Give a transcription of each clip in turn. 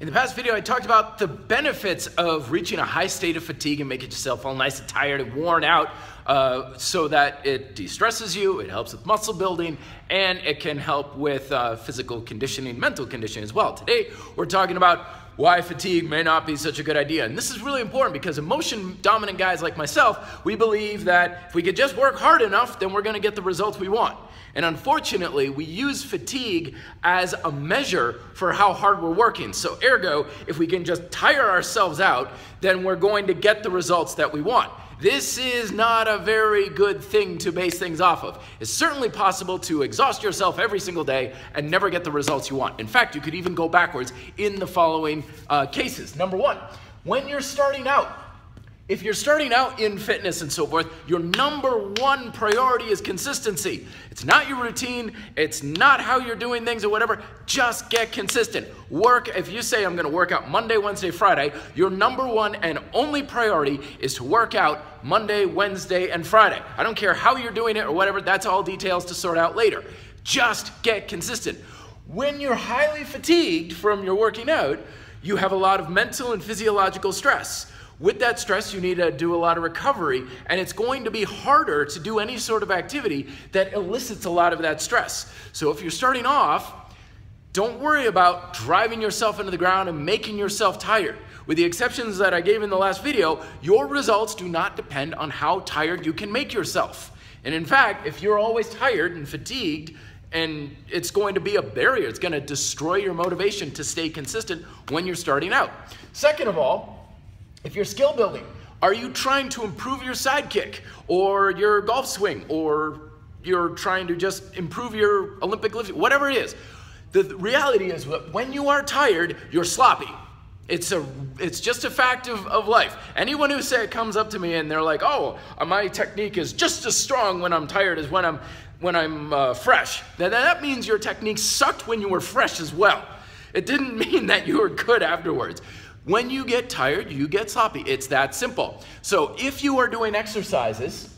In the past video, I talked about the benefits of reaching a high state of fatigue and making yourself all nice and tired and worn out so that it de-stresses you, it helps with muscle building, and it can help with physical conditioning, mental conditioning as well. Today, we're talking about why fatigue may not be such a good idea. And this is really important because emotion-dominant guys like myself, we believe that if we could just work hard enough, then we're gonna get the results we want. And unfortunately, we use fatigue as a measure for how hard we're working. So ergo, if we can just tire ourselves out, then we're going to get the results that we want. This is not a very good thing to base things off of. It's certainly possible to exhaust yourself every single day and never get the results you want. In fact, you could even go backwards in the following cases. Number one, when you're starting out, if you're starting out in fitness and so forth, your number one priority is consistency. It's not your routine, it's not how you're doing things or whatever, just get consistent. If you say I'm gonna work out Monday, Wednesday, Friday, your number one and only priority is to work out Monday, Wednesday, and Friday. I don't care how you're doing it or whatever, that's all details to sort out later. Just get consistent. When you're highly fatigued from your working out, you have a lot of mental and physiological stress. With that stress, you need to do a lot of recovery, and it's going to be harder to do any sort of activity that elicits a lot of that stress. So if you're starting off, don't worry about driving yourself into the ground and making yourself tired. With the exceptions that I gave in the last video, your results do not depend on how tired you can make yourself. And in fact, if you're always tired and fatigued, and it's going to be a barrier, it's going to destroy your motivation to stay consistent when you're starting out. Second of all, if you're skill building, are you trying to improve your sidekick or your golf swing, or you're trying to just improve your Olympic lifting, whatever it is? The reality is that when you are tired, you're sloppy. It's just a fact of life. Anyone who comes up to me and they're like, oh, my technique is just as strong when I'm tired as when I'm fresh, then that means your technique sucked when you were fresh as well. It didn't mean that you were good afterwards. When you get tired, you get sloppy. It's that simple. So if you are doing exercises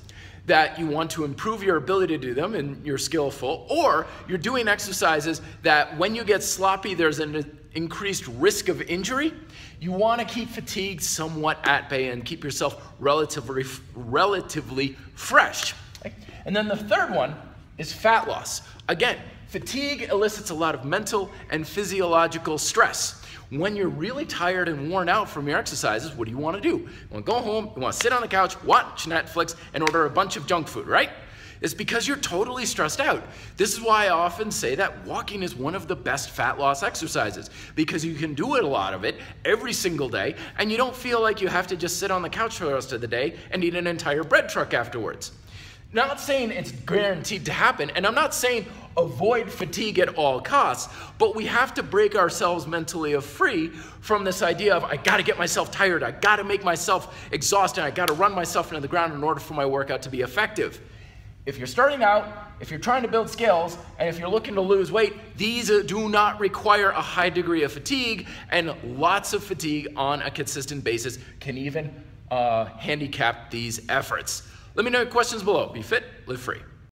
that you want to improve your ability to do them and you're skillful, or you're doing exercises that when you get sloppy, there's an increased risk of injury, you want to keep fatigue somewhat at bay and keep yourself relatively fresh. Okay? And then the third one is fat loss. Again, fatigue elicits a lot of mental and physiological stress. When you're really tired and worn out from your exercises, what do you want to do? You want to go home, you want to sit on the couch, watch Netflix, and order a bunch of junk food, right? It's because you're totally stressed out. This is why I often say that walking is one of the best fat loss exercises, because you can do a lot of it every single day, and you don't feel like you have to just sit on the couch for the rest of the day and eat an entire bread truck afterwards. Not saying it's guaranteed to happen, and I'm not saying avoid fatigue at all costs, but we have to break ourselves mentally free from this idea of I gotta get myself tired, I gotta make myself exhausted, I gotta run myself into the ground in order for my workout to be effective. If you're starting out, if you're trying to build skills, and if you're looking to lose weight, these do not require a high degree of fatigue, and lots of fatigue on a consistent basis can even handicap these efforts. Let me know your questions below. Be fit, live free.